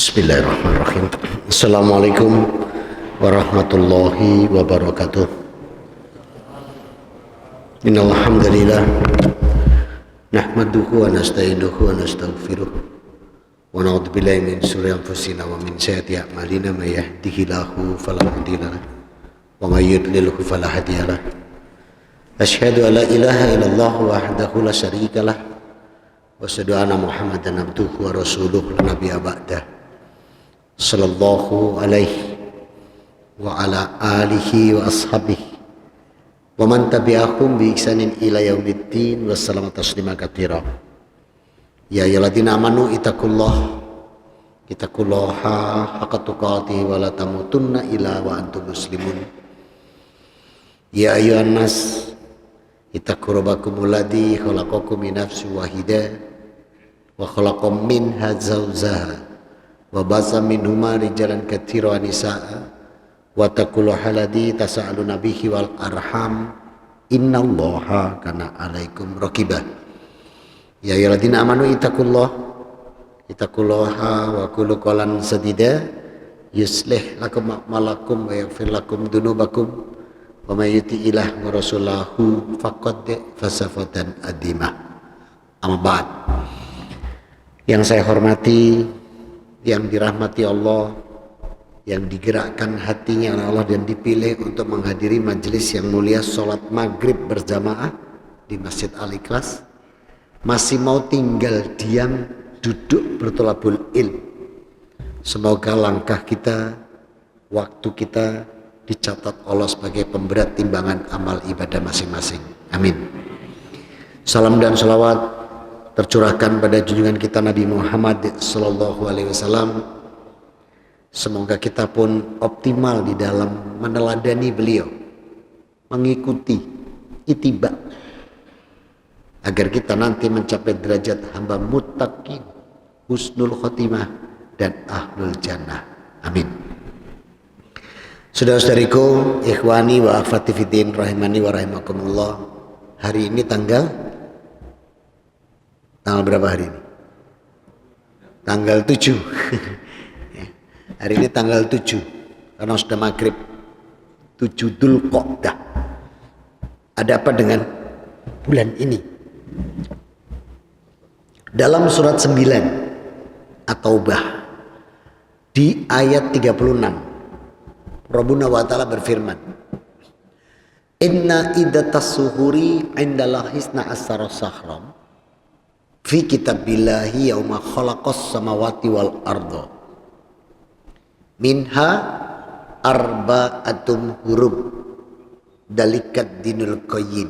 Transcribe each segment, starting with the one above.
Bismillahirrahmanirrahim. Assalamualaikum warahmatullahi wabarakatuh. Innal hamdalillah nahmaduhu wa nasta'inuhu wa nastaghfiruh wa na'udzu billahi min shururi anfusina wa min sayyiati a'malina may yahdihillahu fala mudilla lahu wa may yudlilhu fala hadiya lahu. Asyhadu an la ilaha illallah wahdahu la syarika lah wa asyhadu anna Muhammadan abduhu wa rasuluhu la nabiyya ba'dah. Sallallahu alaihi wa ala alihi wa ashabihi wa man tabi'ahum bi ihsanin ila yaumiddin wa salama taslima katsira. Ya ayyuhalladzina amanu ittaqullaha haqqa tuqatih wa la tamutunna illa wa antum muslimun. Ya ayyuhan nas ittaqu rabbakumul ladzi khalaqakum min nafsin wahidah wa khalaqam minha zawjaha wa basa minhuma rijalan katsiran wa nisaa wa taqullaha alladzi tasaaluna bihi wal arham innallaha kana 'alaikum raqibah. Ya ayyuhalladzina amanu ittaqullaha wa qulu qawlan sadida yuslih lakum a'malakum wa yaghfir lakum dzunubakum wa may yuti'illah wa rasulahu faqad fasafatan adimah. Amma ba'd. Yang saya hormati, yang dirahmati Allah, yang digerakkan hatinya oleh Allah dan dipilih untuk menghadiri majelis yang mulia sholat maghrib berjamaah di Masjid Al-Ikhlas, masih mau tinggal diam duduk bertolabul ilm. Semoga langkah kita, waktu kita dicatat Allah sebagai pemberat timbangan amal ibadah masing-masing. Amin. Salam dan salawat tercurahkan pada junjungan kita Nabi Muhammad sallallahu alaihi wasallam. Semoga kita pun optimal di dalam meneladani beliau, mengikuti ittiba, agar kita nanti mencapai derajat hamba muttaqin, husnul khotimah dan ahlul jannah. Amin. Saudara-saudariku, ikhwani wa akhwati fiddin rahimani wa rahimakumullah. Hari ini tanggal berapa hari ini? Tanggal 7. Hari ini tanggal 7 karena sudah maghrib, 7 Dzulqa'dah. Ada apa dengan bulan ini? Dalam surat 9 At-Taubah di ayat 36 Rabbuna wa ta'ala berfirman, Inna iddatas suhuri indallahi isna asyara sahram fi kitabillahi yauma khalaqas samawati wal arda minha arba'atum hurum dalikat dinul qayyim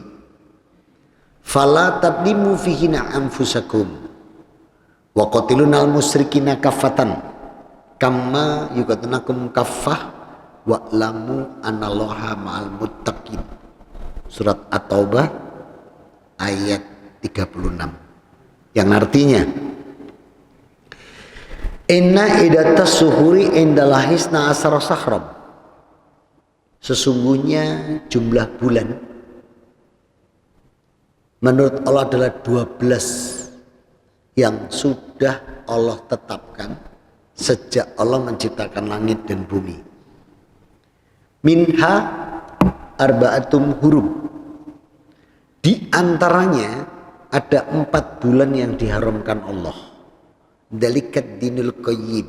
fala tabdimu fihina anfusakum wa qatilunal musyrikina kaffatan kama yuqatilunakum kaffah wa'lamu anallaha ma'al muttaqin. Surat At-Taubah ayat 36, yang artinya inna idatas suhuri indallahi isna asyara sahram, sesungguhnya jumlah bulan menurut Allah adalah 12 yang sudah Allah tetapkan sejak Allah menciptakan langit dan bumi. Minha arba'atum hurum, di antaranya ada 4 bulan yang diharamkan Allah. Dalikat dinul qayyim,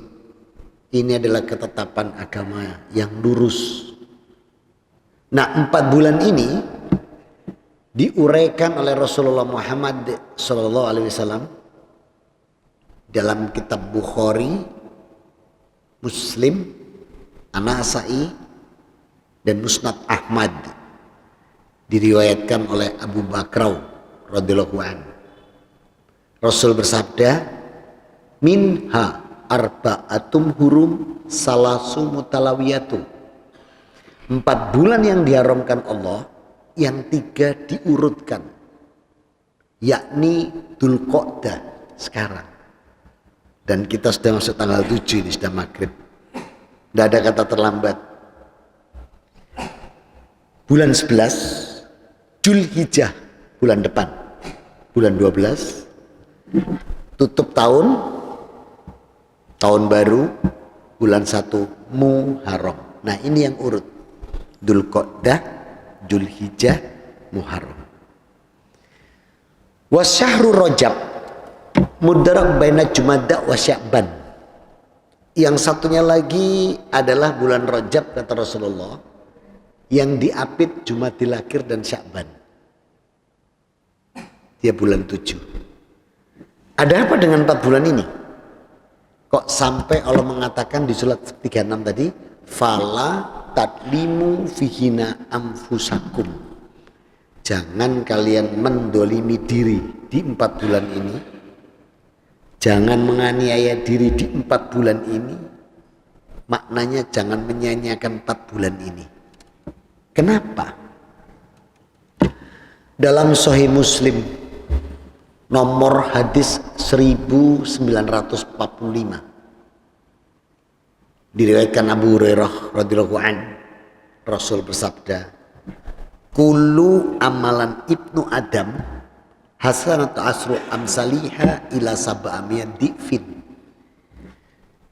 ini adalah ketetapan agama yang lurus. Nah, 4 bulan ini diuraikan oleh Rasulullah Muhammad sallallahu alaihi wasallam dalam kitab Bukhari, Muslim, An-Nasa'i dan Musnad Ahmad, diriwayatkan oleh Abu Bakr radhiyallahu anhu. Rasul bersabda, minha arba'atum hurum salasu mutalawiyatu, 4 bulan yang diharamkan Allah, yang 3 diurutkan, yakni Dzulqa'dah sekarang, dan kita sudah masuk tanggal 7 ini, sudah maghrib, tidak ada kata terlambat. Bulan 11 Dzulhijjah, bulan depan, bulan 12, tutup tahun baru, bulan 1 Muharram. Nah ini yang urut. Dzulqa'dah, Dzulhijjah, Muharram. Wa syahrul Rajab mudrak baina Jumada wa Sya'ban. Yang satunya lagi adalah bulan Rajab kata Rasulullah, yang diapit Jumadil Akhir dan Sya'ban. Dia bulan 7. Ada apa dengan 4 bulan ini? Kok sampai Allah mengatakan di surat 36 tadi, fala tadlimu fihina amfusakum. Jangan kalian mendolimi diri di 4 bulan ini. Jangan menganiaya diri di 4 bulan ini. Maknanya jangan menyanyiakan 4 bulan ini. Kenapa? Dalam Sahih Muslim nomor hadis 1945 diriwayatkan Abu Hurairah radhiyallahu an, Rasul bersabda, kullu amalan ibnu Adam hasanatu asru amsaliha ila sab'amiyat difin.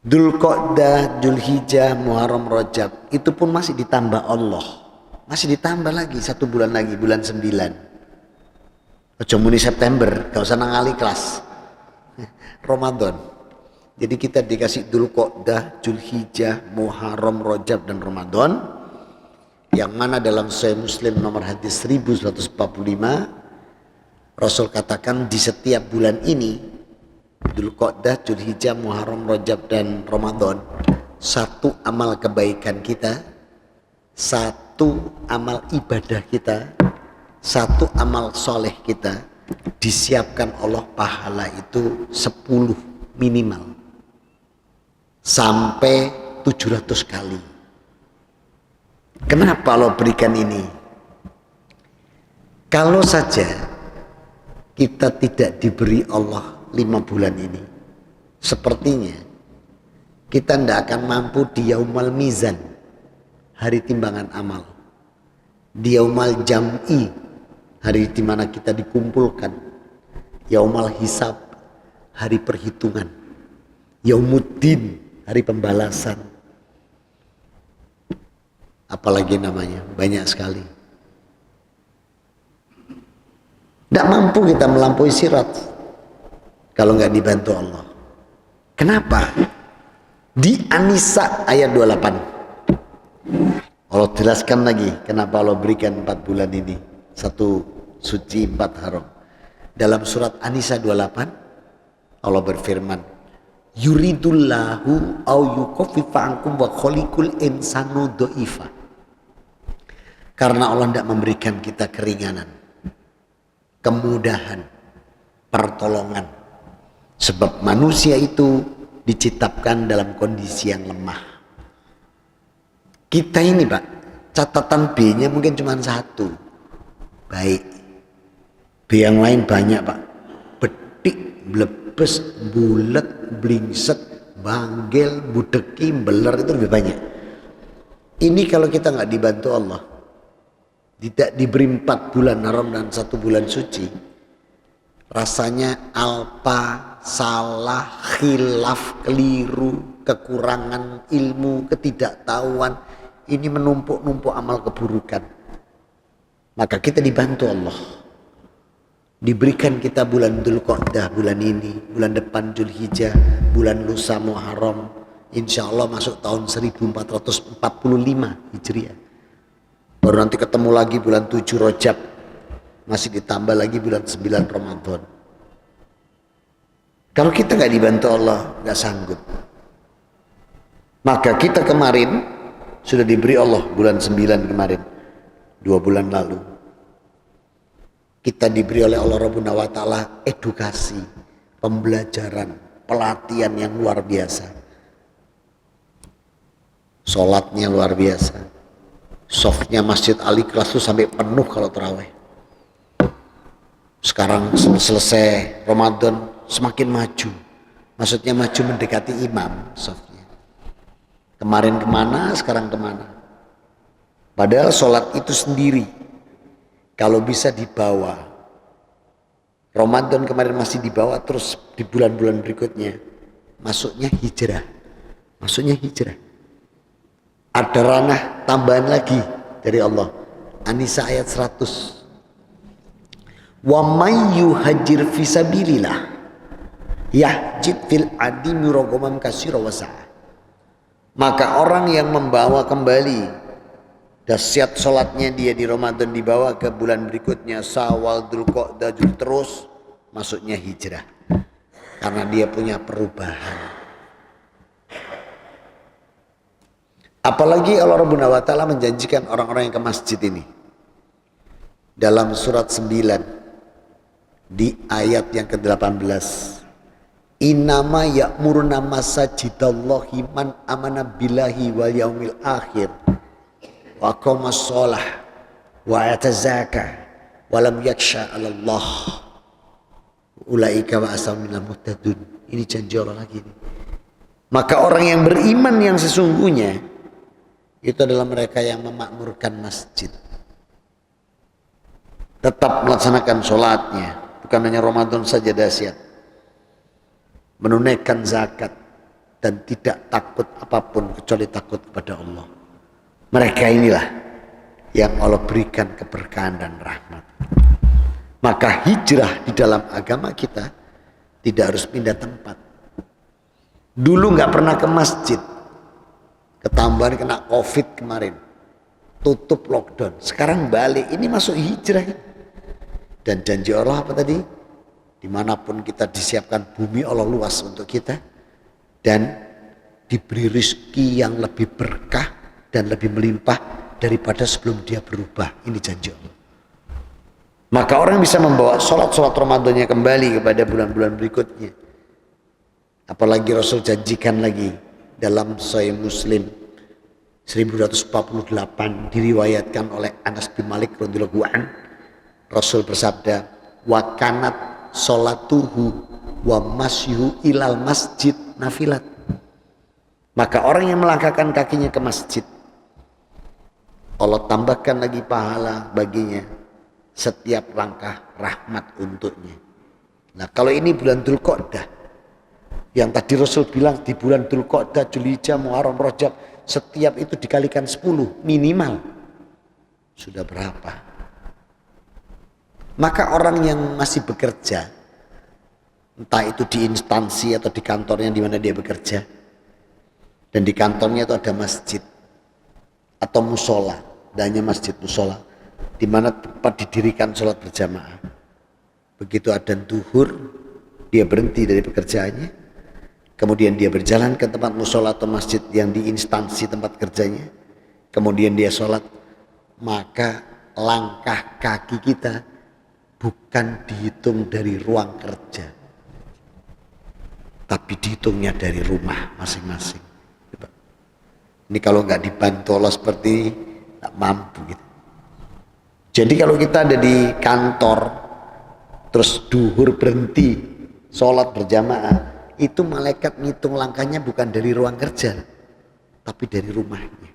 Dzulqa'dah, Dzulhijjah, Muharram, Rajab itu pun masih ditambah Allah, masih ditambah lagi 1 bulan lagi, bulan 9. Ojo muni September, gak usah nangali kelas Ramadan. Jadi kita dikasih Dzulqa'dah, Dzulhijjah, Muharram, Rajab dan Ramadan, yang mana dalam Sahih Muslim nomor hadis 1145 Rasul katakan di setiap bulan ini, Dzulqa'dah, Dzulhijjah, Muharram, Rajab dan Ramadan, 1 amal kebaikan kita, 1 amal ibadah kita, 1 amal soleh kita disiapkan Allah pahala itu 10 minimal sampai 700 kali. Kenapa Allah berikan ini? Kalau saja kita tidak diberi Allah 5 bulan ini, sepertinya kita tidak akan mampu di Yaumal Mizan, hari timbangan amal, di Yaumal Jam'i, hari di mana kita dikumpulkan, Yaumal Hisab, hari perhitungan, Yaumuddin, hari pembalasan, apalagi namanya, banyak sekali. Tidak mampu kita melampaui sirat kalau nggak dibantu Allah. Kenapa? Di An-Nisa ayat 28 Allah jelaskan lagi kenapa Allah berikan 4 bulan ini, 1 suci 4 haram. Dalam surat An-Nisa 28 Allah berfirman, yuridullahu au yukaffifa ankum wa khalikul insanu dha'ifa. Karena Allah tidak memberikan kita keringanan, kemudahan, pertolongan. Sebab manusia itu diciptakan dalam kondisi yang lemah. Kita ini Pak, catatan B-nya mungkin cuma 1. Baik. B yang lain banyak Pak. Betik, blebes, bulet, blingset, banggel, budeki, beler itu lebih banyak. Ini kalau kita nggak dibantu Allah, tidak diberi 4 bulan haram dan 1 bulan suci, rasanya alpa, salah, khilaf, keliru, kekurangan ilmu, ketidaktahuan, ini menumpuk-numpuk amal keburukan. Maka kita dibantu Allah, diberikan kita bulan Dzulqa'dah bulan ini, bulan depan Dzulhijjah, bulan lusa Muharram, insya Allah masuk tahun 1445 Hijriah. Baru nanti ketemu lagi bulan 7 Rajab, masih ditambah lagi bulan 9 Ramadan. Kalau kita nggak dibantu Allah, nggak sanggup. Maka kita kemarin sudah diberi Allah bulan 9 kemarin, 2 bulan lalu. Kita diberi oleh Allah Rabbuna wa Ta'ala edukasi, pembelajaran, pelatihan yang luar biasa. Sholatnya luar biasa. Softnya Masjid Al-Ikhlas itu sampai penuh kalau tarawih. Sekarang selesai Ramadan semakin maju. Maksudnya maju mendekati imam softnya. Kemarin kemana, sekarang kemana. Padahal sholat itu sendiri kalau bisa dibawa. Ramadan kemarin masih dibawa, terus di bulan-bulan berikutnya masuknya hijrah. Maksudnya hijrah. Ada ranah tambahan lagi dari Allah. An-Nisa ayat 100. Wa may yuhajir fisabilillah yahjid fil adimi raghaman katsira wa sa'ah. Maka orang yang membawa kembali dahsyat sholatnya dia di Ramadan dibawa ke bulan berikutnya Syawal, Dzulqa'dah terus, maksudnya hijrah. Karena dia punya perubahan. Apalagi Allah Rabbuna wa ta'ala menjanjikan orang-orang yang ke masjid ini. Dalam surat 9 di ayat yang ke-18. Innama ya'muruna masajidallahi man amana billahi wal yaumil akhir wa aqamas shalah wa ata zakah wa lam yakhsha 'alallah ulaika wa asamil muhtadun. Ini janji Allah lagi nih. Maka orang yang beriman yang sesungguhnya itu adalah mereka yang memakmurkan masjid, tetap melaksanakan sholatnya, bukan hanya Ramadan saja dahsyat, menunaikan zakat dan tidak takut apapun kecuali takut kepada Allah. Mereka inilah yang Allah berikan keberkahan dan rahmat. Maka hijrah di dalam agama kita tidak harus pindah tempat. Dulu nggak pernah ke masjid, ketambahan kena COVID kemarin, tutup lockdown, sekarang balik, ini masuk hijrah. Dan janji Allah apa tadi? Dimanapun kita disiapkan bumi Allah luas untuk kita dan diberi rezeki yang lebih berkah dan lebih melimpah daripada sebelum dia berubah. Ini janji Allah. Maka orang bisa membawa sholat-sholat Ramadannya kembali kepada bulan-bulan berikutnya. Apalagi Rasul janjikan lagi dalam Sahih Muslim 1248 diriwayatkan oleh Anas bin Malik radhiyallahu anhu, Rasul bersabda, wa kanat sholatuhu wa masyuhu ilal masjid nafilat. Maka orang yang melangkahkan kakinya ke masjid, Allah tambahkan lagi pahala baginya setiap langkah rahmat untuknya. Nah kalau ini bulan Dzulqa'dah, yang tadi Rasul bilang di bulan Dzulqa'dah, Dzulhijjah, Muharram, Rajab, setiap itu dikalikan 10 minimal. Sudah berapa? Maka orang yang masih bekerja, entah itu di instansi atau di kantornya di mana dia bekerja, dan di kantornya itu ada masjid atau musola, dan hanya masjid musola, di mana tempat didirikan sholat berjamaah. Begitu adzan zuhur, dia berhenti dari pekerjaannya, kemudian dia berjalan ke tempat musola atau masjid yang di instansi tempat kerjanya, kemudian dia sholat, maka langkah kaki kita bukan dihitung dari ruang kerja, tapi dihitungnya dari rumah masing-masing. Ini kalau nggak dibantu Allah seperti nggak mampu gitu. Jadi kalau kita ada di kantor, terus duhur berhenti, sholat berjamaah, itu malaikat ngitung langkahnya bukan dari ruang kerja, tapi dari rumahnya.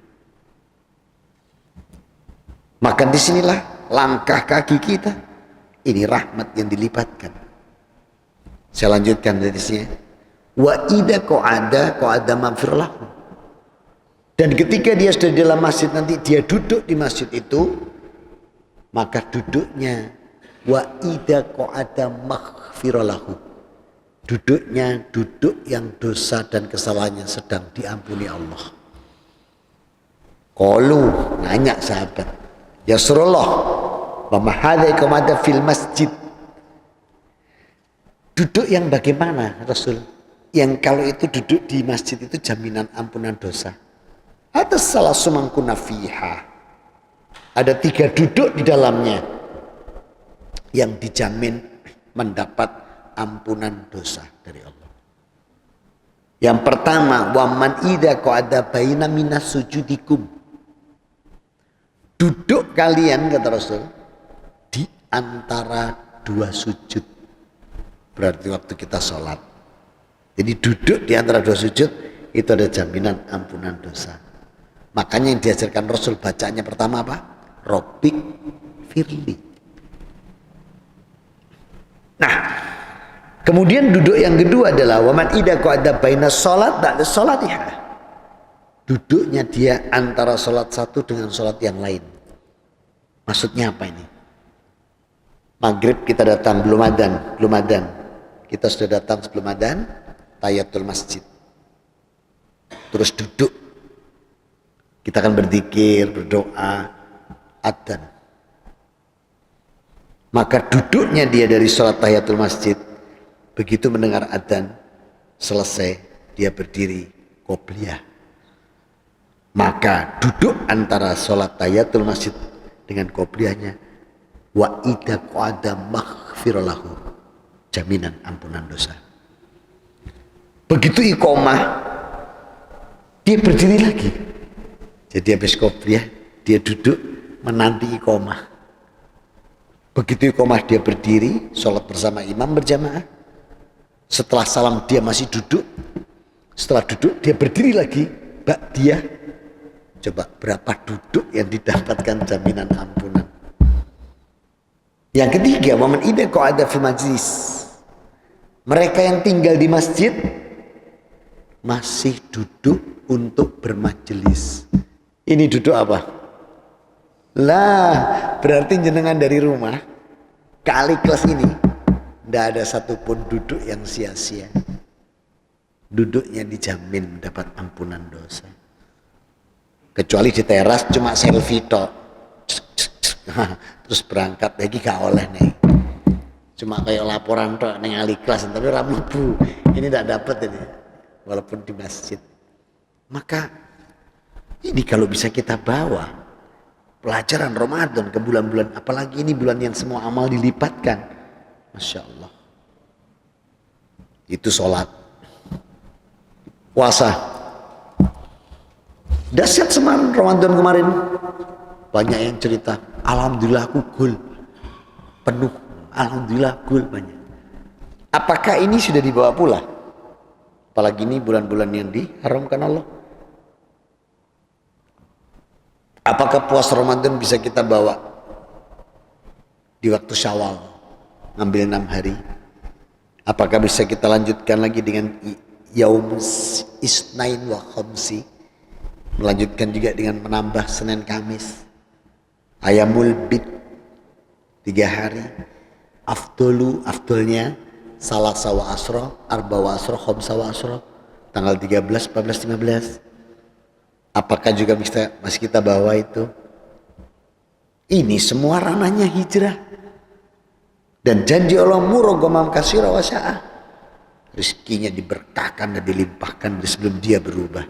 Maka disinilah langkah kaki kita, ini rahmat yang dilipatkan. Saya lanjutkan dari sini. Wa idza qa'ada maghfir lahu. Dan ketika dia sudah di dalam masjid, nanti dia duduk di masjid itu, maka duduknya wa idza qa'ada maghfir lahu. Duduknya duduk yang dosa dan kesalahannya sedang diampuni Allah. Qalu, nanya sahabat, ya Rasulullah, wa ma hadza qa'ada fil masjid. Duduk yang bagaimana Rasul? Yang kalau itu duduk di masjid itu jaminan ampunan dosa. Atas salah sumangkuna fiha. Ada 3 duduk di dalamnya yang dijamin mendapat ampunan dosa dari Allah. Yang pertama, wa man idza qa'ada baina minas sujudikum. Duduk kalian, kata Rasul, di antara 2 sujud. Berarti waktu kita sholat. Jadi duduk di antara 2 sujud itu ada jaminan ampunan dosa. Makanya yang diajarkan Rasul bacaannya pertama apa? Rabbik firli. Nah, kemudian duduk yang kedua adalah waman idza qa'ada baina shalat ba'da sholatiha. duduknya dia antara sholat satu dengan sholat yang lain. Maksudnya apa ini? Maghrib kita datang, belum adzan. Kita sudah datang sebelum adzan, tahiyatul masjid. Terus duduk. Kita akan berzikir, berdoa, adzan. Maka duduknya dia dari sholat tahiyatul masjid, begitu mendengar adzan, selesai, dia berdiri, qobliyah. Maka duduk antara sholat tahiyatul masjid dengan qobliyahnya, wa idza qada maghfiralahu, jaminan ampunan dosa. Begitu iqomah, dia berdiri lagi. Jadi habis qobliyah, dia duduk menanti iqomah. Begitu iqomah dia berdiri, sholat bersama imam berjamaah. Setelah salam dia masih duduk. Setelah duduk dia berdiri lagi. Dia coba berapa duduk yang didapatkan jaminan ampunan. Yang ketiga, momen ida kok ada fil majlis. Mereka yang tinggal di masjid masih duduk untuk bermajelis. Ini duduk apa? Lah, berarti jenengan dari rumah kali kelas ini tidak ada satupun duduk yang sia-sia. Duduknya dijamin mendapat ampunan dosa. Kecuali di teras cuma selfie tok. Terus berangkat lagi gak oleh nih. Cuma kayak laporan tok ning ali kelas tapi ora mlebu. Ini tidak dapat ini. Walaupun di masjid. Maka ini kalau bisa kita bawa pelajaran Ramadan ke bulan-bulan, apalagi ini bulan yang semua amal dilipatkan. Masya Allah. Itu sholat. Puasa. Dahsyat semalam Ramadan kemarin. Banyak yang cerita, alhamdulillah aku gol. Penuh. Alhamdulillah gol banyak. Apakah ini sudah dibawa pula? Apalagi ini bulan-bulan yang diharamkan Allah. Apakah puasa Ramadan bisa kita bawa di waktu Syawal, ngambil 6 hari? Apakah bisa kita lanjutkan lagi dengan Yaum Isnain wa Khamsi, melanjutkan juga dengan menambah Senin Kamis, Ayamul Bid 3 hari, afdolnya Salasa wa Asro, Arba wa Asro, Khamsa wa Asro, tanggal 13, 14, 15. Apakah juga masih kita bawa itu? Ini semua ranahnya hijrah. Dan janji Allah murogomam kasira wasya'ah. Rizkinya diberkahkan dan dilimpahkan sebelum dia berubah.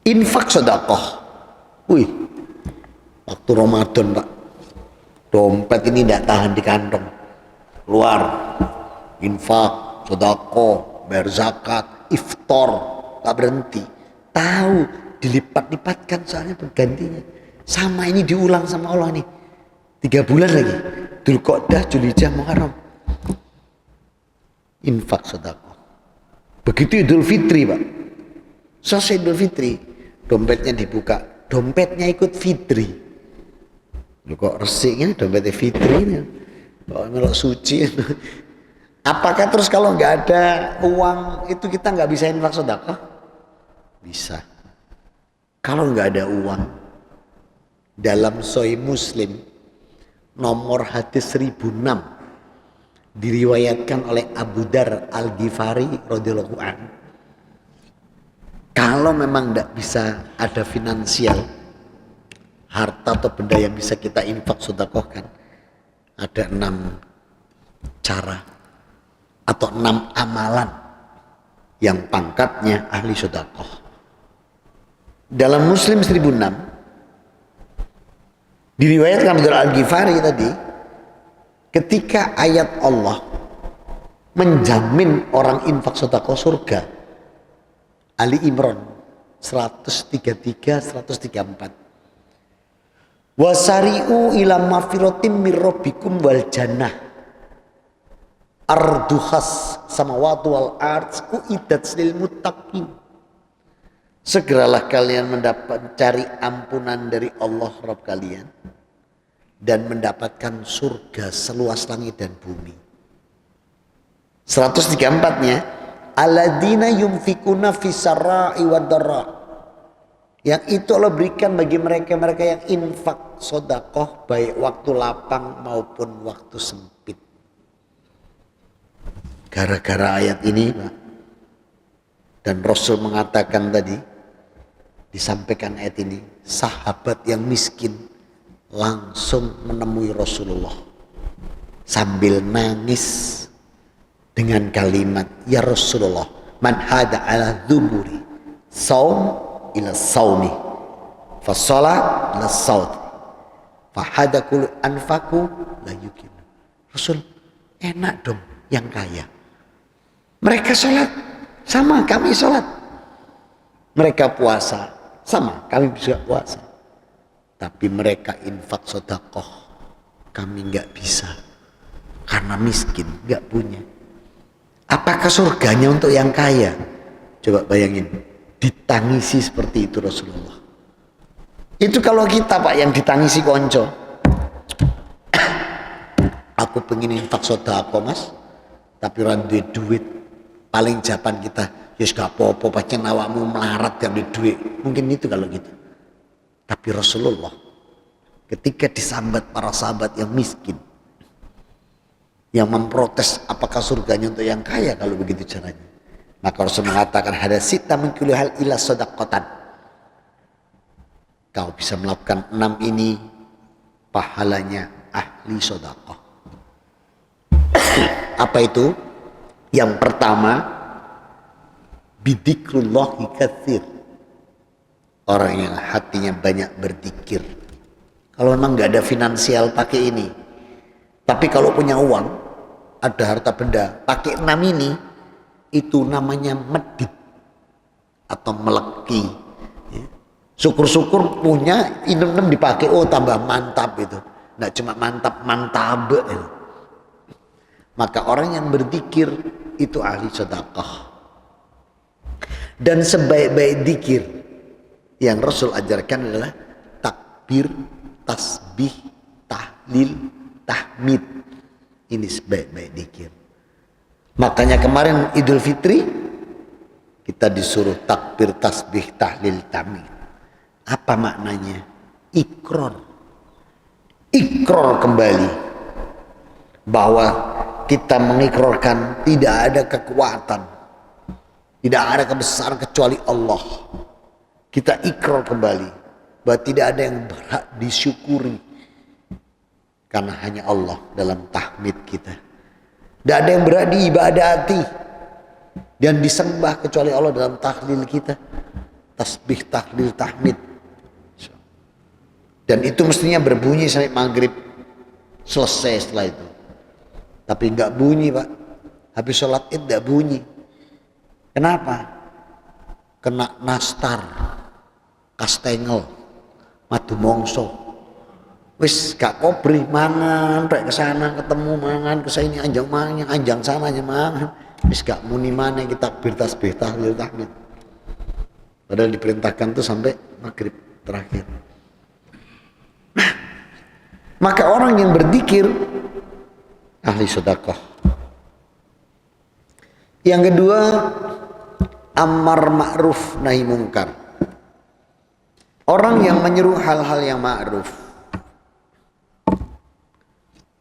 Infak sedekah. Wih, waktu Ramadan Pak, dompet ini tidak tahan di kantong. Keluar, infak, sedekah, bayar zakat, iftar. Tak berhenti, tahu dilipat-lipatkan soalnya penggantinya. Sama ini diulang sama Allah nih, 3 bulan lagi, Dzulqa'dah, Dzulhijjah, Muharram. Infak sedekah. Begitu Idul Fitri Pak, selesai Idul Fitri, dompetnya dibuka, dompetnya ikut fitri. Lu kok resiknya dompetnya fitri ini, kok melok suci. Apakah terus kalau nggak ada uang itu kita nggak bisa infak sedekah? Bisa. Kalau nggak ada uang, dalam Sahih Muslim nomor hadis 1006 diriwayatkan oleh Abu Dar Al-Ghifari radhiyallahu anhu. Kalau memang tidak bisa ada finansial, harta atau benda yang bisa kita infak sedekahkan, ada 6 cara atau 6 amalan yang pangkatnya ahli sedekah. Dalam Muslim 1006 diriwayatkan oleh Al-Ghifari tadi, ketika ayat Allah menjamin orang infak sedekah surga, Ali Imran 133 134, wasari'u ila mafiratim mir rabbikum wal jannah arduhas samawati wal ardh uiddat lil muttaqin. Segeralah kalian cari ampunan dari Allah Rabb kalian dan mendapatkan surga seluas langit dan bumi. 134-nya, alladzina yunfikuna fisarra'i wadharra. Yang itu Allah berikan bagi mereka-mereka yang infak sedekah baik waktu lapang maupun waktu sempit. Gara-gara ayat ini, Pak, dan Rasul mengatakan tadi, disampaikan ayat ini, sahabat yang miskin langsung menemui Rasulullah sambil nangis dengan kalimat, ya Rasulullah, man hada ala dzuburi saum ila saumi fasalat ila saut fahadakul anfaku la yukin. Rasul, enak dong yang kaya. Mereka sholat sama kami sholat, mereka puasa sama kami bisa puasa, tapi mereka infak sedekah kami nggak bisa karena miskin, nggak punya. Apakah surganya untuk yang kaya? Coba bayangin, ditangisi seperti itu Rasulullah. Itu kalau kita, Pak, yang ditangisi konco, aku pengen infak sedekah Mas, tapi ora duwe duit. Paling jawaban kita, yes gak apa-apa, pancen awakmu melarat gak duwe duit. Mungkin itu kalau gitu. Tapi Rasulullah ketika disambat para sahabat yang miskin, yang memprotes apakah surganya untuk yang kaya kalau begitu caranya, maka Rasul mengatakan hada sita min kulli hal ila sadaqatan. Kau bisa melakukan 6 ini, pahalanya ahli sedekah. Apa itu? Yang pertama, bidzikrullahi katsir. Orang yang hatinya banyak berzikir. Kalau memang nggak ada finansial pakai ini, tapi kalau punya uang, ada harta benda, pakai 6 ini, itu namanya medit atau meleki. Syukur-syukur punya ini 6 dipakai, oh tambah mantap itu. Nggak cuma mantap itu. Maka orang yang berzikir itu ahli sedekah. Dan sebaik-baik zikir yang Rasul ajarkan adalah takbir, tasbih, tahlil, tahmid. Ini sebaik-baik zikir. Makanya kemarin Idul Fitri kita disuruh takbir, tasbih, tahlil, tahmid. Apa maknanya? Ikrar. Ikrar kembali bahwa kita mengikrarkan tidak ada kekuatan, tidak ada kebesaran kecuali Allah. Kita ikrar kembali bahwa tidak ada yang berhak disyukuri karena hanya Allah dalam tahmid kita. Tidak ada yang berhak diibadati dan disembah kecuali Allah dalam tahlil kita. Tasbih, tahlil, tahmid. Dan itu mestinya berbunyi sampai maghrib, selesai setelah itu. Tapi nggak bunyi, Pak. Habis sholat id nggak bunyi. Kenapa? Kena nastar, kastengel, madu mongso. Wis gak kobri mangan, rek kesana ketemu mangan, kesini anjang mangan, anjang sana aja mangan. Wis gak muni mana kita takbir, tasbih, tahlil, tahmid. Padahal diperintahkan tuh sampai maghrib terakhir. Nah, maka orang yang berzikir ahli sedekah. Yang kedua, amar ma'ruf nahi mungkar. Orang yang menyeru hal-hal yang ma'ruf,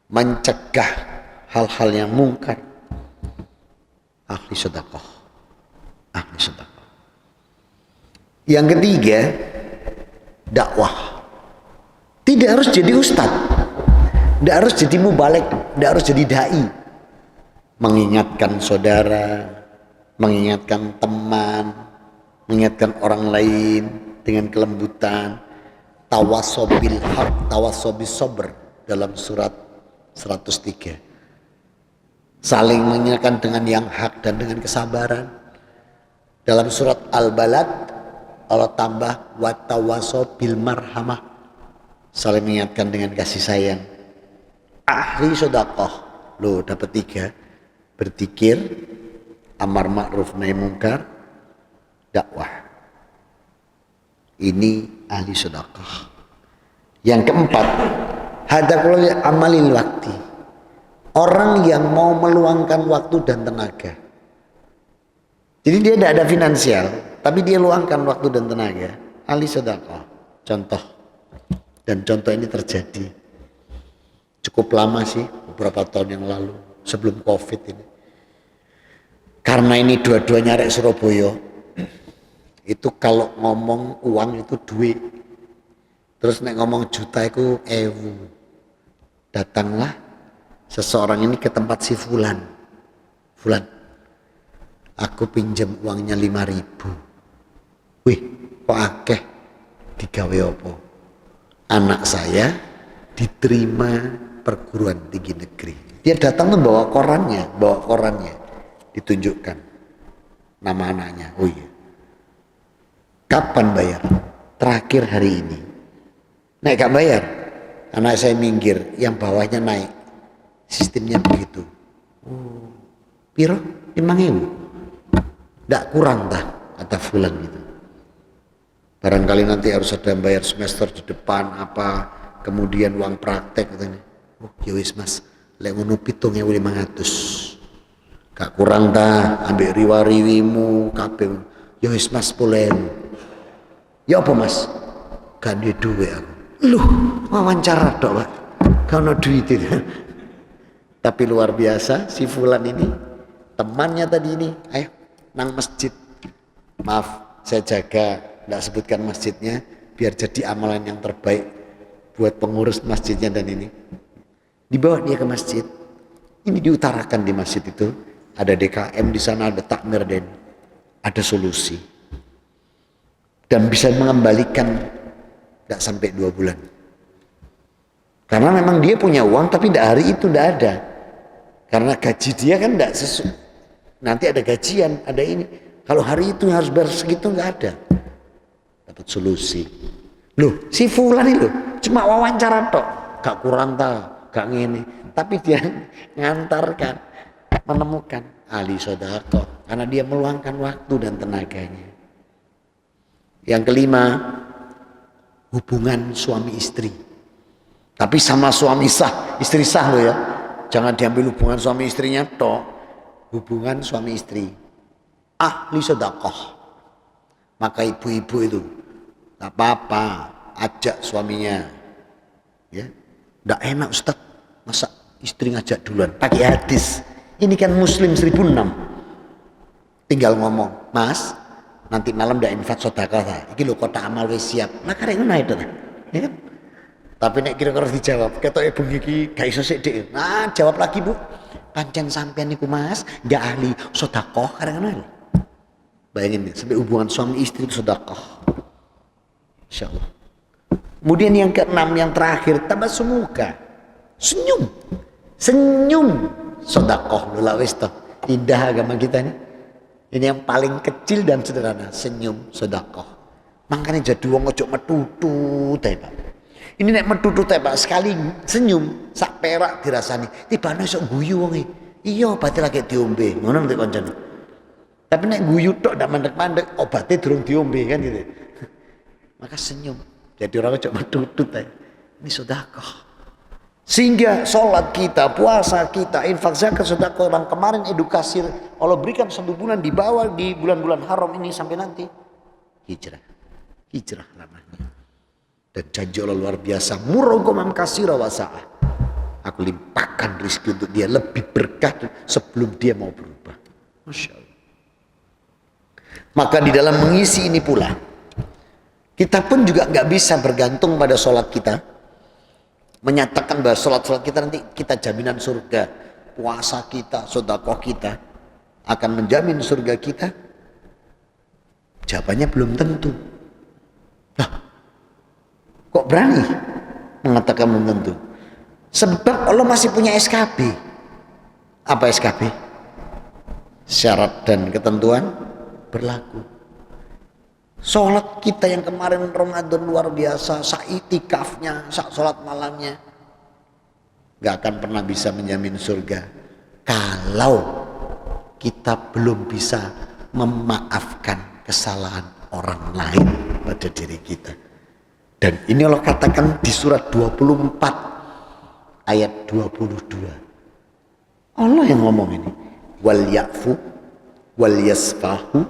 mencegah hal-hal yang mungkar, ahli sedekah. Ahli sedekah. Yang ketiga, dakwah. Tidak harus jadi ustadz, tidak harus jadi mubalek, tidak harus jadi dai. Mengingatkan saudara, mengingatkan teman, mengingatkan orang lain dengan kelembutan. Tawasobil haq, tawasobil sober dalam surat 103. Saling mengingatkan dengan yang hak dan dengan kesabaran. Dalam surat Al-Balad Allah tambah watawasobil marhamah. Saling mengingatkan dengan kasih sayang. Ahli sedekah, lo dapat 3. Berzikir, amar ma'ruf nahi mungkar, dakwah. Ini ahli sedekah. Yang keempat, hadaqul amalil wakti. Orang yang mau meluangkan waktu dan tenaga Jadi dia tidak ada finansial, tapi dia luangkan waktu dan tenaga. Ahli sedekah, contoh. Dan contoh ini terjadi cukup lama sih, beberapa tahun yang lalu, sebelum COVID ini. Karena ini dua-duanya arek Surabaya, itu kalau ngomong uang itu duit. Terus nek ngomong juta itu ewu. Datanglah seseorang ini ke tempat si Fulan. Fulan, aku pinjam uangnya 5.000. Wih, kok akeh? Digawe apa? Anak saya diterima perguruan tinggi negeri. Dia datang tuh bawa korannya, ditunjukkan nama anaknya. Oh iya. Kapan bayar? Terakhir hari ini. Naik gak bayar? Anak saya minggir, yang bawahnya naik. Sistemnya begitu. Oh, piro? 5.000. Nggak kurang dah, kata Fulan gitu. Barangkali nanti harus ada bayar semester di depan apa, kemudian uang praktek katanya. Oh, ya wis Mas, lek ngono 7.500. Gak kurang dah, ambil riwa-riwimu kabeh. Ya wis Mas 10.000. Ya apa Mas? Gak ada duit aku. Loh, wawancara dok Pak. Gak ada duit itu. Tapi luar biasa si Fulan ini, temannya tadi ini, ayo nang masjid. Maaf, saya jaga, tidak sebutkan masjidnya, biar jadi amalan yang terbaik buat pengurus masjidnya dan ini. Dibawa dia ke masjid. Ini diutarakan di masjid itu. Ada DKM di sana, ada takmir dan ada solusi. Dan bisa mengembalikan tidak sampai 2 bulan. Karena memang dia punya uang, tapi hari itu tidak ada. Karena gaji dia kan tidak sesuai. Nanti ada gajian, ada ini. Kalau hari itu harus bayar segitu nggak ada. Dapat solusi. Loh, si Fulan itu cuma wawancara tok, gak kurang tahu, gak ngene. Tapi dia ngantarkan, menemukan ahli sedekah karena dia meluangkan waktu dan tenaganya. Yang kelima, hubungan suami istri. Tapi sama suami sah, istri sah loh ya. Jangan diambil hubungan suami istrinya tok. Hubungan suami istri. Ahli sedekah. Maka ibu-ibu itu gak apa-apa, ajak suaminya. Ya, gak enak Ustaz, masa istri ngajak duluan. Pakai hadis. Ini kan Muslim 1006. Tinggal ngomong, Mas, nanti malam ndak infak sedekah. Iki lho kotak amal wis siap. Nah karek ngono itu. Ya kan? Tapi nek kira-kira dijawab, ketoke bengi iki gak iso sik Dik. Nah, jawab lagi, Bu. Pancen sampean niku Mas, gak ahli sedekah karek ngono. Bayangin nih, sampai hubungan suami istri itu sedekah. Insyaallah. Kemudian yang keenam, yang terakhir, tabassum muka. Senyum. Senyum sedekah lho lah wis toh. Indah agama kita nih. Ini yang paling kecil dan sederhana, senyum sedekah. Makanya jadi wong ojo metutut ae, Pak. Ini nek metutut ae, Pak, sekali senyum sak perak dirasani. Tibane iso guyu wonge. Iya, berarti lagi diombe. Ngono nek koncone. Tapi nek guyu tok ndak mandek-mandek, obatnya durung diombe kan gitu. Maka senyum. Jadi orang ojo metutut ae. Ini sedekah. Sehingga sholat kita, puasa kita, infak zakat, sedekah, orang kemarin edukasi Allah berikan 1 bulan di bawah di bulan-bulan haram ini sampai nanti hijrah namanya. Dan janji Allah luar biasa, murogomam kasira wasa'ah. Aku limpahkan rezeki untuk dia lebih berkah sebelum dia mau berubah. Masya Allah. Maka di dalam mengisi ini pula, kita pun juga nggak bisa bergantung pada sholat kita. Menyatakan bahwa sholat-sholat kita nanti kita jaminan surga, puasa kita, sedekah kita akan menjamin surga kita. Jawabannya belum tentu. Nah, kok berani mengatakan belum tentu? Sebab Allah masih punya SKB. Apa SKB? Syarat dan ketentuan berlaku. Sholat kita yang kemarin Ramadan luar biasa, saitikafnya, sholat malamnya, gak akan pernah bisa menjamin surga kalau kita belum bisa memaafkan kesalahan orang lain pada diri kita. Dan ini Allah katakan di surat 24 ayat 22. Allah yang ngomong ini, wal ya'fu wal yasfahu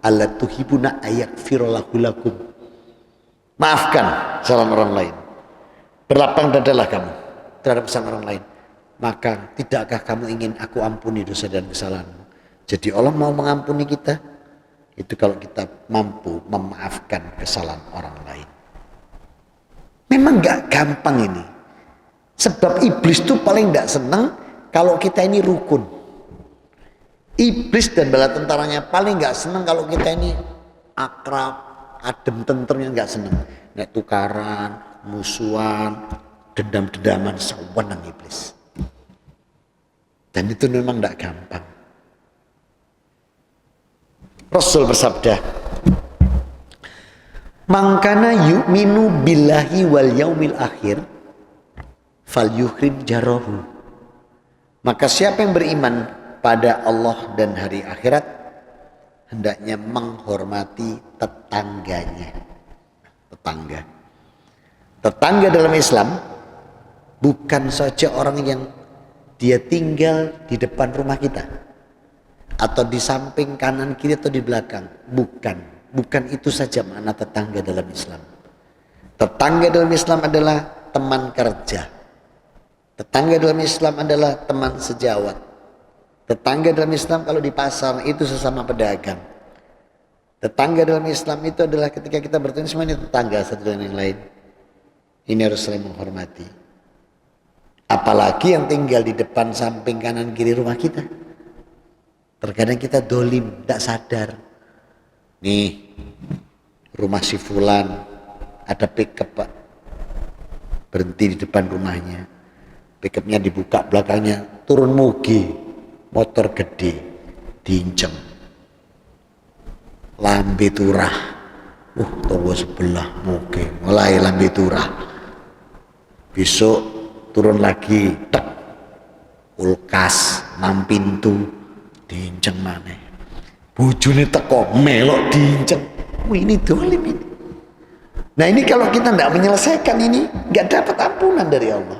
alla tuhibuna ayaghfirallahu lakum. Maafkan kesalahan orang lain. Berlapang dadalah kamu terhadap kesalahan orang lain. Maka tidakkah kamu ingin aku ampuni dosa dan kesalahanmu? Jadi Allah mau mengampuni kita itu kalau kita mampu memaafkan kesalahan orang lain. Memang gak gampang ini. Sebab iblis tuh paling gak senang kalau kita ini rukun. Iblis dan bala tentaranya paling gak senang kalau kita ini akrab, adem tentremnya gak senang. Nek tukaran, musuhan, dendam-dendaman, sewenang iblis. Dan itu memang tidak gampang. Rasul bersabda, "Mangkana yu'minu billahi wal yaumil akhir falyukrim jarahu." Maka siapa yang beriman pada Allah dan hari akhirat hendaknya menghormati tetangganya. Tetangga dalam Islam bukan saja orang yang dia tinggal di depan rumah kita atau di samping kanan kiri atau di belakang. Bukan itu saja makna tetangga dalam Islam. Tetangga dalam Islam adalah teman kerja. Tetangga dalam Islam adalah teman sejawat. Tetangga dalam Islam kalau di pasar itu sesama pedagang. Tetangga dalam Islam itu adalah ketika kita bertemu semuanya tetangga satu dengan yang lain. Ini harus saling menghormati. Apalagi yang tinggal di depan, samping, kanan, kiri rumah kita. Terkadang kita dolim, tidak sadar. Nih, rumah si Fulan, ada pickup Pak. Berhenti di depan rumahnya. Pickupnya dibuka, belakangnya turun mugi. Motor gede, diinceng. Lambe turah. Tunggu sebelah, mugi. Mulai lambe turah. Besok turun lagi, tek, kulkas, 6 pintu, diinceng maneh. Bojone teko, melok diinceng. Wih, ini dolim ini. Nah ini kalau kita tidak menyelesaikan ini, nggak dapat ampunan dari Allah.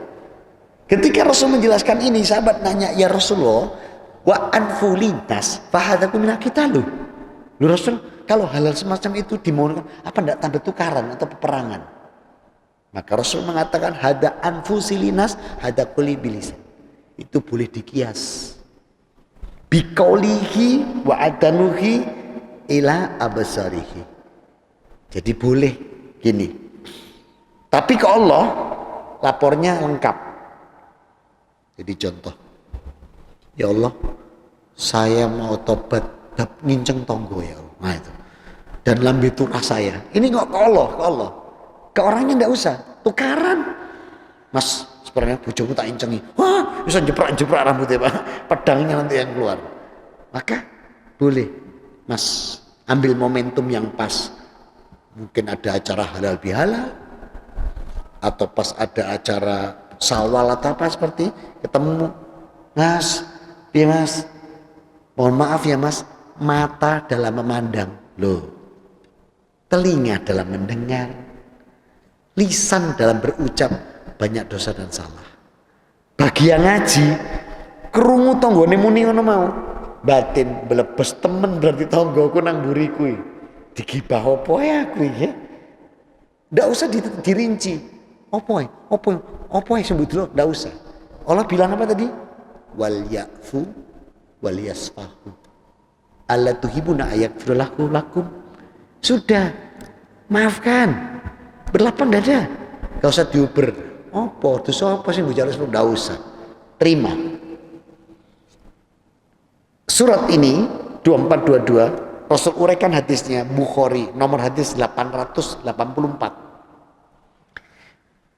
Ketika Rasul menjelaskan ini, sahabat nanya, ya Rasulullah, wa anfulinas, fahadaku minah kita lu Rasul, kalau hal-hal semacam itu dimohonkan, apa tidak tanda tukaran atau peperangan? Maka Rasul mengatakan hada anfusilinas hada kuli bilisan. Itu boleh dikias. Bikaulihi wa adanuhi ila abasarihi. Jadi boleh gini. Tapi ke Allah lapornya lengkap. Jadi contoh. Ya Allah, saya mau tobat nginceng tonggo ya Allah. Nah itu. Dan lambe turah saya. Ini kok ke Allah. Ke orangnya enggak usah, tukaran. Mas, sebenarnya bojomu tak incengi. Wah, bisa jeprak rambutnya Pak. Pedangnya nanti yang keluar. Maka boleh, Mas, ambil momentum yang pas. Mungkin ada acara halal bihalal, atau pas ada acara sawal atau apa seperti ketemu. Mas, ya Mas, mohon maaf ya Mas, mata dalam memandang. Loh, telinga dalam mendengar. Lisan dalam berucap banyak dosa dan salah. Bagi yang ngaji, krungu tanggane muni ngono mau. Batin belebes temen berarti tanggoku nang mburi kuwi. Digibah opo ya kuwi ya? Ndak usah dirinci. Opo ya sebut dulu, ndak usah. Allah bilang apa tadi? Wal ya'fu wal yasfahu. Alla tuhibuna ayaghfirallahu lakum. Sudah, maafkan. Berlapang dada, gak usah diuber. Dosa apa sih bicara sebelum? Gak usah. Terima. Surat ini 2422 Rasul uraikan hadisnya Bukhari nomor hadis 884.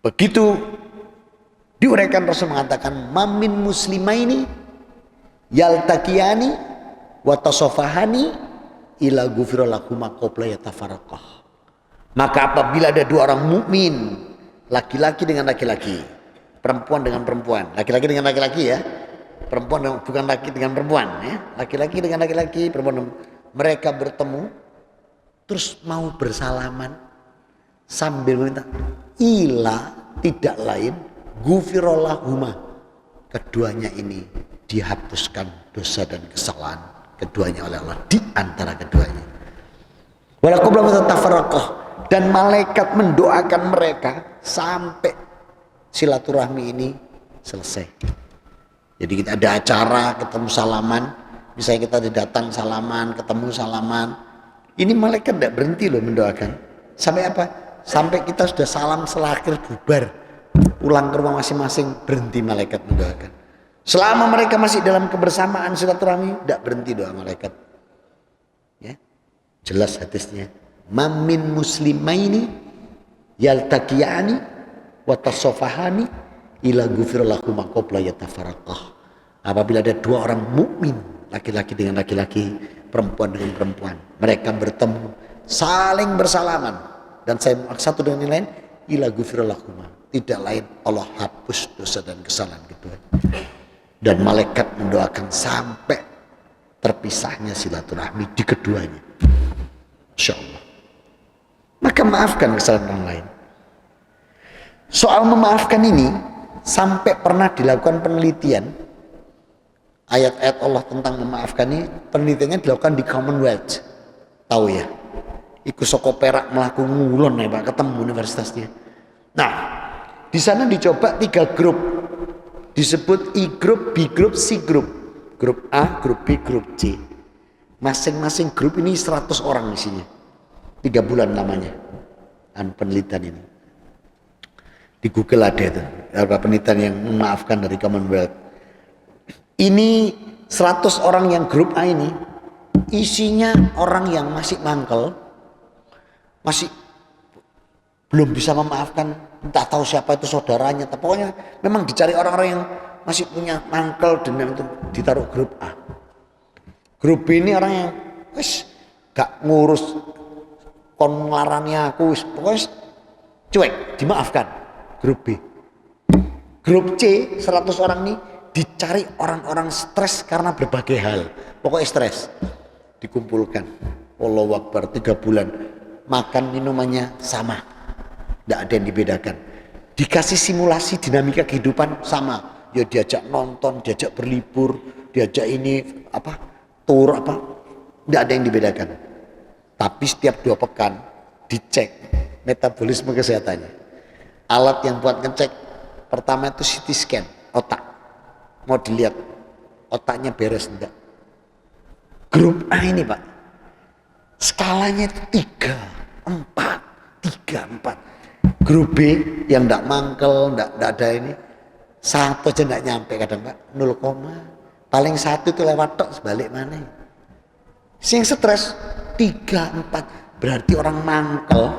Begitu diuraikan Rasul mengatakan mamin muslimaini yaltaqiyani wa tasafahani ila ghufira lahuma qabla yatafarraqah. Maka apabila ada dua orang mukmin, laki-laki dengan laki-laki, perempuan dengan perempuan, laki-laki dengan laki-laki ya, perempuan bukan laki dengan perempuan ya, laki-laki dengan laki-laki, perempuan, mereka bertemu, terus mau bersalaman sambil minta, ila tidak lain, ghufirallahuma, keduanya ini dihapuskan dosa dan kesalahan keduanya oleh Allah, di antara keduanya. Walakum lam tatafarraqah, dan malaikat mendoakan mereka sampai silaturahmi ini selesai. Jadi kita ada acara ketemu salaman, misalnya kita datang salaman, ketemu salaman, ini malaikat tidak berhenti loh mendoakan. Sampai apa? Sampai kita sudah salam selakir bubar, pulang ke rumah masing-masing, berhenti malaikat mendoakan. Selama mereka masih dalam kebersamaan silaturahmi, tidak berhenti doa malaikat. Ya, jelas hadisnya. Mamin muslimaini yaltaqiyani wa tasafahani ila ghufira lahum ma qabla yatafarraqah. Apabila ada dua orang mukmin, laki-laki dengan laki-laki, perempuan dengan perempuan, mereka bertemu, saling bersalaman, dan saya satu dengan yang lain, ila ghufira lahum, tidak lain Allah hapus dosa dan kesalahan keduanya. Dan malaikat mendoakan sampai terpisahnya silaturahmi di keduanya. Insyaallah. Maka maafkan kesalahan orang lain. Soal memaafkan ini sampai pernah dilakukan penelitian. Ayat-ayat Allah tentang memaafkan ini penelitiannya dilakukan di Commonwealth. Tahu ya? Iku soko Perak melakukan ngulon ya Pak, ketemu universitasnya. Nah, di sana dicoba 3 grup. Disebut I grup, B grup, C grup. Grup A, grup B, grup C. Masing-masing grup ini 100 orang isinya. 3 bulan lamanya penelitian ini. Di Google ada itu, ada penelitian yang memaafkan dari Commonwealth. Ini 100 orang yang grup A ini isinya orang yang masih mangkel, masih belum bisa memaafkan, entah tahu siapa itu saudaranya, tapi pokoknya memang dicari orang-orang yang masih punya mangkel dendam, itu ditaruh grup A. Grup B ini orang yang wis gak ngurus kon larangnya aku, wis pokoknya cuek, dimaafkan. Grup B. Grup C 100 orang ini dicari orang-orang stres karena berbagai hal, pokoknya stres, dikumpulkan. Allahu Akbar, 3 bulan makan minumannya sama, tidak ada yang dibedakan. Dikasih simulasi dinamika kehidupan sama, ya diajak nonton, diajak berlibur, diajak ini apa tur apa, tidak ada yang dibedakan. Tapi setiap 2 pekan dicek metabolisme kesehatannya. Alat yang buat ngecek pertama itu CT scan otak, mau dilihat otaknya beres enggak. Grup A ini Pak, skalanya itu 3, 4. Grup B yang enggak mangkel, enggak ada ini, 1 aja enggak nyampe kadang Pak, 0, paling 1 itu lewat tok sebalik mana. Sing stres 3, 4, berarti orang mangkel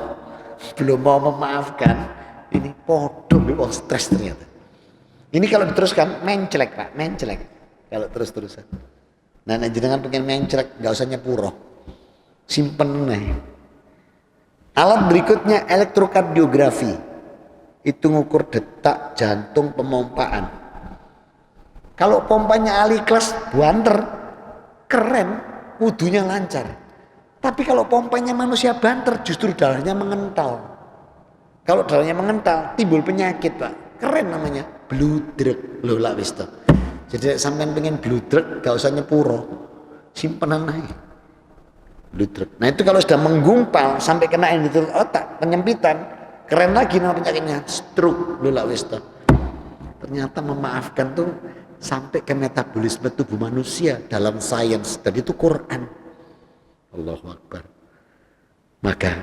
belum mau memaafkan, ini podo wong stres ternyata. Ini kalau diteruskan mencelek Pak, mencelek kalau terus-terusan. Nah, jenengan pengen mencelek enggak usah nyepuro, simpen nih. Alat berikutnya elektrokardiografi, itu ngukur detak jantung pemompaan. Kalau pompanya ahli kelas banter, keren, wudunya lancar. Tapi kalau pompanya manusia banter, justru darahnya mengental. Kalau darahnya mengental, timbul penyakit Pak, keren namanya, bludrek. Loh lah wis to. Jadi sampean pengen bludrek, gak usah nyepuro, simpenan aja. Bludrek. Nah itu kalau sudah menggumpal sampai kena yang di otak, penyempitan, keren lagi nama penyakitnya, stroke. Loh lah wis to. Ternyata memaafkan tuh sampai ke metabolisme tubuh manusia dalam sains, dan itu Quran. Allahu Akbar. Maka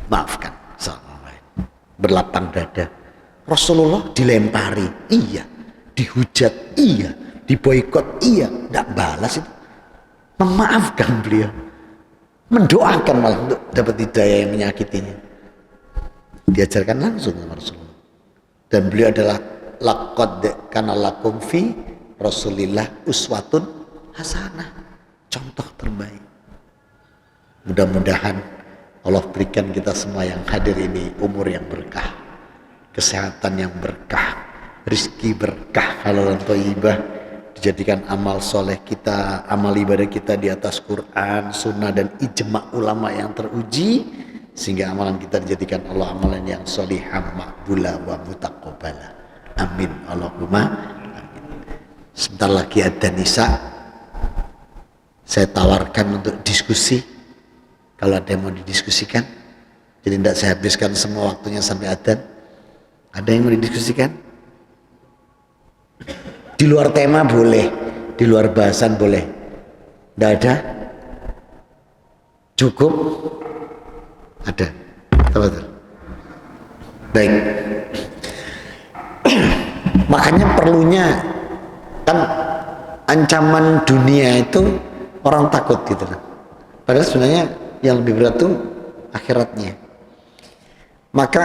maafkan sama lain, berlapang dada. Rasulullah dilempari, iya, dihujat, iya, diboikot, iya, tidak balas itu. Memaafkan beliau, mendoakan malah untuk dapat hidayah yang menyakitinya. Diajarkan langsung sama Rasulullah. Dan beliau adalah laqad kana lakum fi Rasulillah uswatun hasanah, contoh terbaik. Mudah-mudahan Allah berikan kita semua yang hadir ini umur yang berkah, kesehatan yang berkah, rizki berkah, halalan thayyibah, dijadikan amal soleh kita, amal ibadah kita di atas Quran, sunnah dan ijma' ulama yang teruji, sehingga amalan kita dijadikan Allah amalan yang sholihah, maqbulah wa mutaqabbala. Amin Allahumma amin. Sebentar lagi ada nisa, Saya tawarkan untuk diskusi. Kalau ada yang mau didiskusikan. Jadi tidak saya habiskan semua waktunya sampai adzan. Ada yang mau didiskusikan? Di luar tema boleh, di luar bahasan boleh. Tidak ada? Cukup? Ada. Betul. Baik. Makanya perlunya kan ancaman dunia itu orang takut gitu kan. Padahal sebenarnya yang lebih berat itu akhiratnya. Maka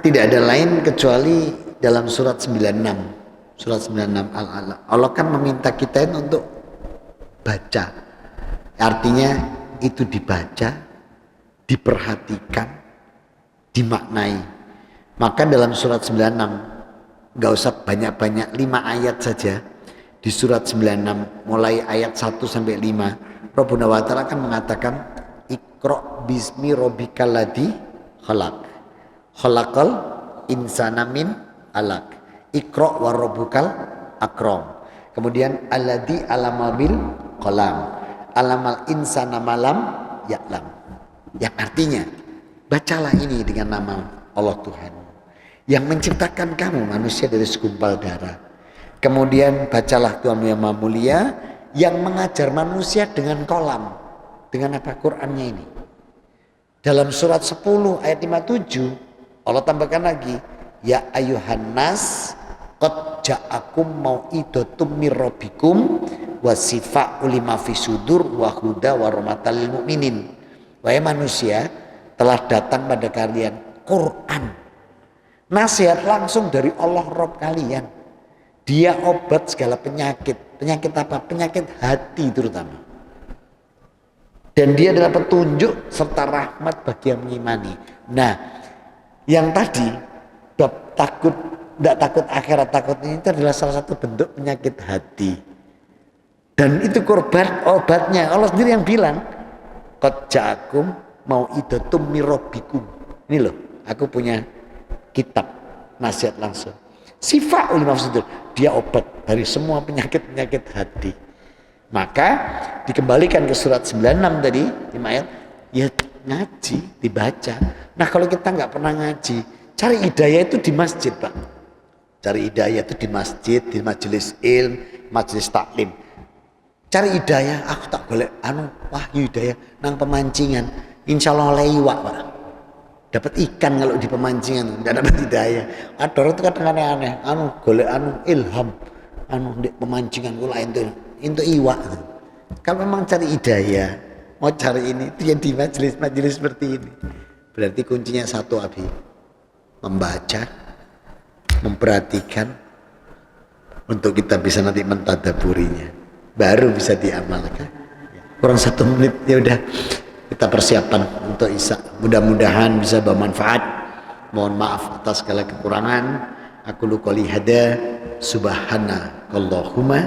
tidak ada lain kecuali dalam surat 96. Surat 96 Al-Alaq. Allah kan meminta kita untuk baca. Artinya itu dibaca, diperhatikan, dimaknai. Maka dalam surat 96 nggak usah banyak-banyak, 5 ayat saja. Di surat 96 mulai ayat 1 sampai 5 Rabbuna wa ta'ala akan mengatakan Iqra bismi rabbikal ladzi khalaq khalaqal insana min alaq Iqra wa rabbukal akram. Kemudian alladzi alamal bil qalam alamal insana malam ya'lam. Yang artinya bacalah ini dengan nama Allah Tuhan yang menciptakan kamu manusia dari segumpal darah. Kemudian bacalah Tuhan yang Maha Mulia yang mengajar manusia dengan kolam. Dengan apa? Qur'annya ini. Dalam surat 10 ayat 57 Allah tambahkan lagi, ya ayuhan nas qad ja'akum mau'idatum mir rabbikum wa sifa'u lima fis sudur wa huda wa rahmatal lil mu'minin. Wahai manusia, telah datang pada kalian Quran. Nasihat langsung dari Allah Rabb kalian. Dia obat segala penyakit. Penyakit apa? Penyakit hati terutama. Dan dia adalah petunjuk serta rahmat bagi yang mengimani. Nah, yang tadi bab takut, tidak takut akhirat, takut ini itu adalah salah satu bentuk penyakit hati. Dan itu korban obatnya. Allah sendiri yang bilang, qad ja'akum mau'idatum mir rabbikum. Ini loh, aku punya kitab nasihat langsung. Sifat ulama sudur, dia obat dari semua penyakit-penyakit hati. Maka dikembalikan ke surat 96 tadi, 5 ayat, ya ngaji, dibaca. Nah kalau kita nggak pernah ngaji, cari hidayah itu di masjid, Pak. Cari hidayah itu di masjid, di majelis ilm, majelis taklim. Cari hidayah, aku tak boleh wahyu hidayah nang pemancingan. Insya Allah lewat, Pak. Dapat ikan kalau di pemancingan, tidak dapat hidayah. Ada orang itu kadang aneh-aneh, golek ilham, di pemancingan gula itu iwak. Kalau memang cari hidayah, mau cari ini, itu yang di majelis seperti ini. Berarti kuncinya satu, Abi, membaca, memperhatikan, untuk kita bisa nanti mentadaburinya, baru bisa diamalkan. Kurang 1 menit, ya udah. Kita persiapan untuk Isya. Mudah-mudahan bisa bermanfaat. Mohon maaf atas segala kekurangan. Aku qouli hada subhanakallahumma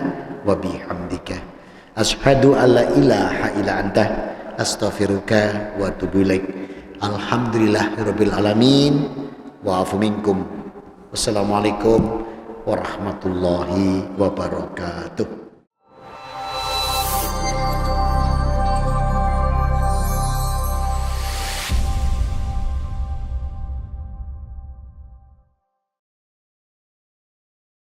wa bihamdika asyhadu alla ilaha illa anta astaghfiruka wa atubu ilaik. Alhamdulillahirabbil alamin wa afu minkum. Wassalamualaikum warahmatullahi wabarakatuh.